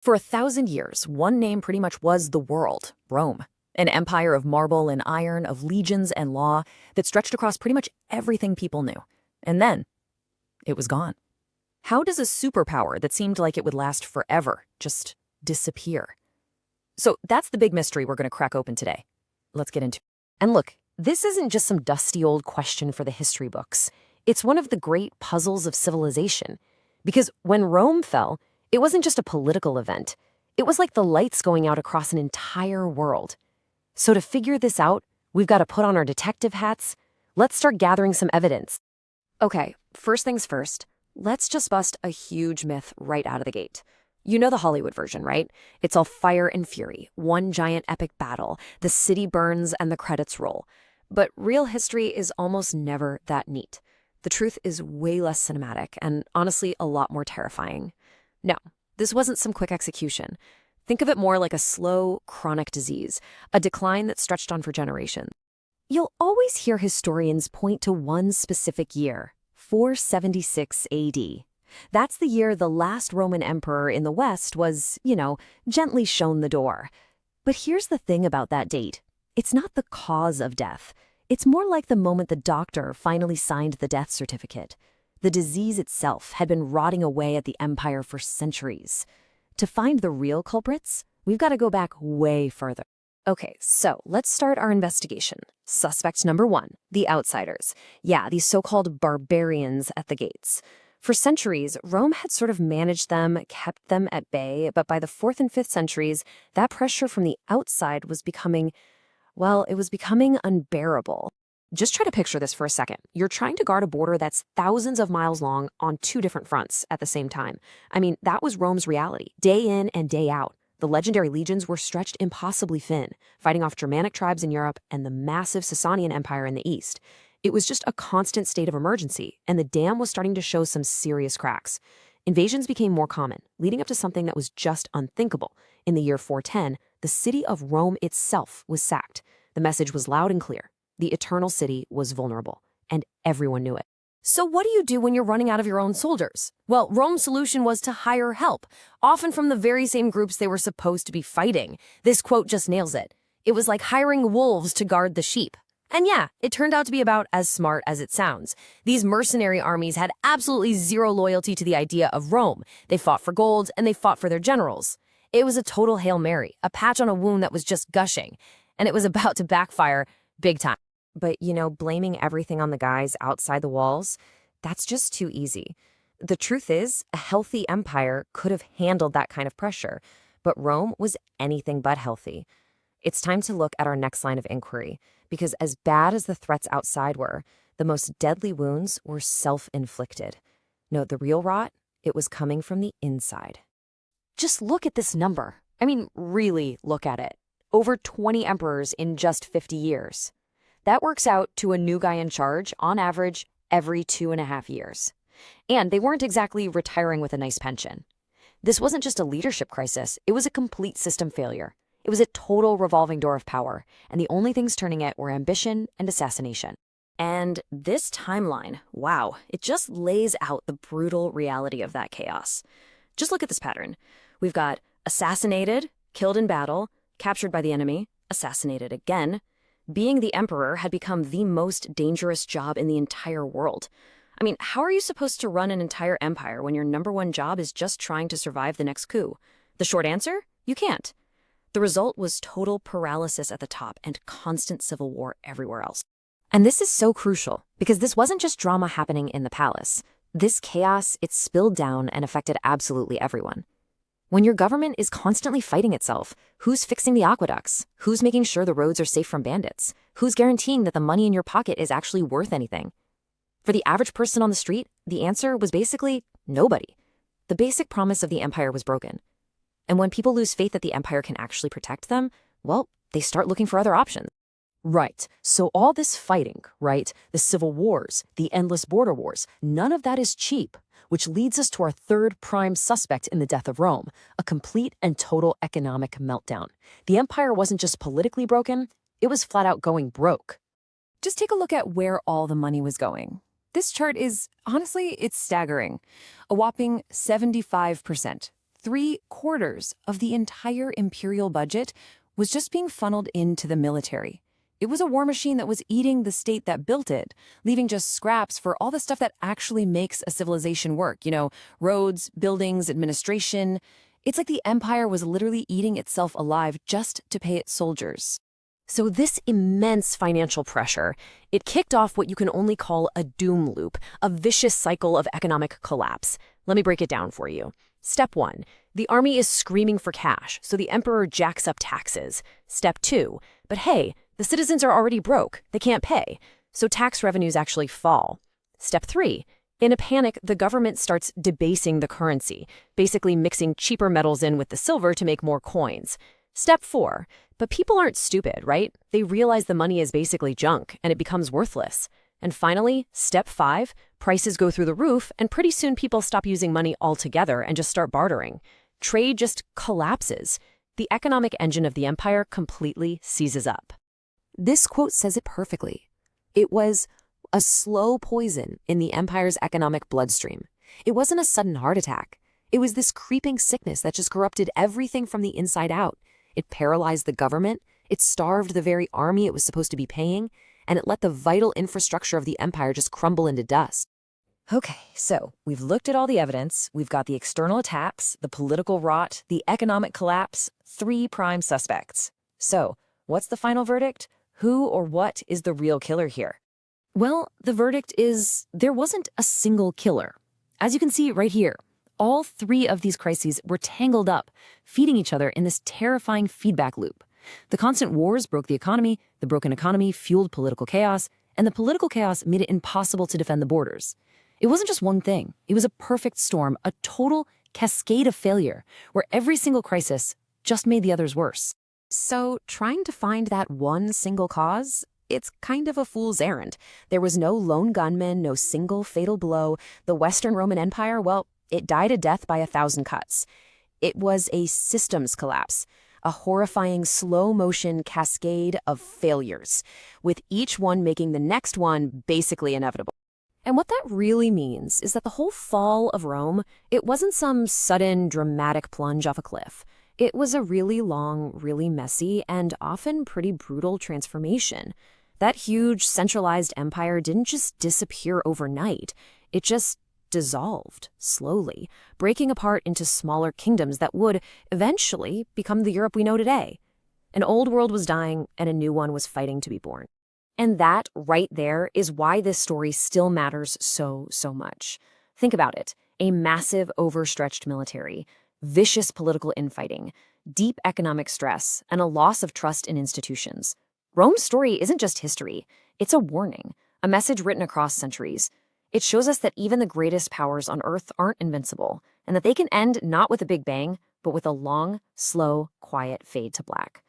For 1,000 years, one name pretty much was the world, Rome. An empire of marble and iron, of legions and law that stretched across pretty much everything people knew. And then, it was gone. How does a superpower that seemed like it would last forever just disappear? So that's the big mystery we're going to crack open today. Let's get into it. And look, this isn't just some dusty old question for the history books. It's one of the great puzzles of civilization. Because when Rome fell, it wasn't just a political event. It was like the lights going out across an entire world. So to figure this out, we've got to put on our detective hats. Let's start gathering some evidence. Okay, first things first, let's just bust a huge myth right out of the gate. You know the Hollywood version, right? It's all fire and fury, one giant epic battle, the city burns and the credits roll. But real history is almost never that neat. The truth is way less cinematic and honestly a lot more terrifying. No, this wasn't some quick execution. Think of it more like a slow, chronic disease, a decline that stretched on for generations. You'll always hear historians point to one specific year, 476 AD. That's the year the last Roman emperor in the West was, gently shown the door. But here's the thing about that date. It's not the cause of death. It's more like the moment the doctor finally signed the death certificate. The disease itself had been rotting away at the empire for centuries. To find the real culprits, we've got to go back way further. Okay, so let's start our investigation. Suspect number one, the outsiders. Yeah, these so-called barbarians at the gates. For centuries, Rome had sort of managed them, kept them at bay, but by the 4th and 5th centuries, that pressure from the outside was becoming unbearable. Just try to picture this for a second. You're trying to guard a border that's thousands of miles long on two different fronts at the same time. I mean, that was Rome's reality, day in and day out. The legendary legions were stretched impossibly thin, fighting off Germanic tribes in Europe and the massive Sasanian Empire in the east. It was just a constant state of emergency, and the dam was starting to show some serious cracks. Invasions became more common, leading up to something that was just unthinkable. In the year 410, the city of Rome itself was sacked. The message was loud and clear. The Eternal City was vulnerable, and everyone knew it. So what do you do when you're running out of your own soldiers? Well, Rome's solution was to hire help, often from the very same groups they were supposed to be fighting. This quote just nails it. It was like hiring wolves to guard the sheep. And yeah, it turned out to be about as smart as it sounds. These mercenary armies had absolutely zero loyalty to the idea of Rome. They fought for gold, and they fought for their generals. It was a total Hail Mary, a patch on a wound that was just gushing. And it was about to backfire big time. But, blaming everything on the guys outside the walls, that's just too easy. The truth is, a healthy empire could have handled that kind of pressure, but Rome was anything but healthy. It's time to look at our next line of inquiry, because as bad as the threats outside were, the most deadly wounds were self-inflicted. No, the real rot, it was coming from the inside. Just look at this number. I mean, really look at it. Over 20 emperors in just 50 years. That works out to a new guy in charge, on average, every 2.5 years. And they weren't exactly retiring with a nice pension. This wasn't just a leadership crisis, it was a complete system failure. It was a total revolving door of power, and the only things turning it were ambition and assassination. And this timeline, wow, it just lays out the brutal reality of that chaos. Just look at this pattern. We've got assassinated, killed in battle, captured by the enemy, assassinated again. Being the emperor had become the most dangerous job in the entire world. I mean, how are you supposed to run an entire empire when your number one job is just trying to survive the next coup? The short answer? You can't. The result was total paralysis at the top and constant civil war everywhere else. And this is so crucial, because this wasn't just drama happening in the palace. This chaos, it spilled down and affected absolutely everyone. When your government is constantly fighting itself, who's fixing the aqueducts? Who's making sure the roads are safe from bandits? Who's guaranteeing that the money in your pocket is actually worth anything? For the average person on the street, the answer was basically nobody. The basic promise of the empire was broken. And when people lose faith that the empire can actually protect them, well, they start looking for other options. Right. So all this fighting, right? The civil wars, the endless border wars, none of that is cheap, which leads us to our third prime suspect in the death of Rome, a complete and total economic meltdown. The empire wasn't just politically broken, it was flat out going broke. Just take a look at where all the money was going. This chart is, honestly, it's staggering. A whopping 75%. 3/4 of the entire imperial budget was just being funneled into the military. It was a war machine that was eating the state that built it, leaving just scraps for all the stuff that actually makes a civilization work. Roads, buildings, administration. It's like the empire was literally eating itself alive just to pay its soldiers. So this immense financial pressure, it kicked off what you can only call a doom loop, a vicious cycle of economic collapse. Let me break it down for you. Step 1, the army is screaming for cash, so the emperor jacks up taxes. Step 2, but hey, the citizens are already broke, they can't pay, so tax revenues actually fall. Step 3, in a panic, the government starts debasing the currency, basically mixing cheaper metals in with the silver to make more coins. Step 4, but people aren't stupid, right? They realize the money is basically junk and it becomes worthless. And finally, step 5, prices go through the roof and pretty soon people stop using money altogether and just start bartering. Trade just collapses. The economic engine of the empire completely seizes up. This quote says it perfectly. It was a slow poison in the empire's economic bloodstream. It wasn't a sudden heart attack. It was this creeping sickness that just corrupted everything from the inside out. It paralyzed the government, it starved the very army it was supposed to be paying, and it let the vital infrastructure of the empire just crumble into dust. Okay, so we've looked at all the evidence. We've got the external attacks, the political rot, the economic collapse, 3 prime suspects. So, what's the final verdict? Who or what is the real killer here? Well, the verdict is there wasn't a single killer. As you can see right here, all 3 of these crises were tangled up, feeding each other in this terrifying feedback loop. The constant wars broke the broken economy fueled political chaos, and the political chaos made it impossible to defend the borders. It wasn't just one thing. It was a perfect storm, a total cascade of failure, where every single crisis just made the others worse. So, trying to find that one single cause, it's kind of a fool's errand. There was no lone gunman, no single fatal blow. The Western Roman Empire, well, it died a death by 1,000 cuts. It was a systems collapse, a horrifying slow-motion cascade of failures, with each one making the next one basically inevitable. And what that really means is that the whole fall of Rome, it wasn't some sudden, dramatic plunge off a cliff. It was a really long, really messy, and often pretty brutal transformation. That huge, centralized empire didn't just disappear overnight. It just dissolved, slowly, breaking apart into smaller kingdoms that would, eventually, become the Europe we know today. An old world was dying, and a new one was fighting to be born. And that, right there, is why this story still matters so much. Think about it. A massive, overstretched military, vicious political infighting, deep economic stress, and a loss of trust in institutions. Rome's story isn't just history. It's a warning, a message written across centuries. It shows us that even the greatest powers on Earth aren't invincible, and that they can end not with a big bang, but with a long, slow, quiet fade to black.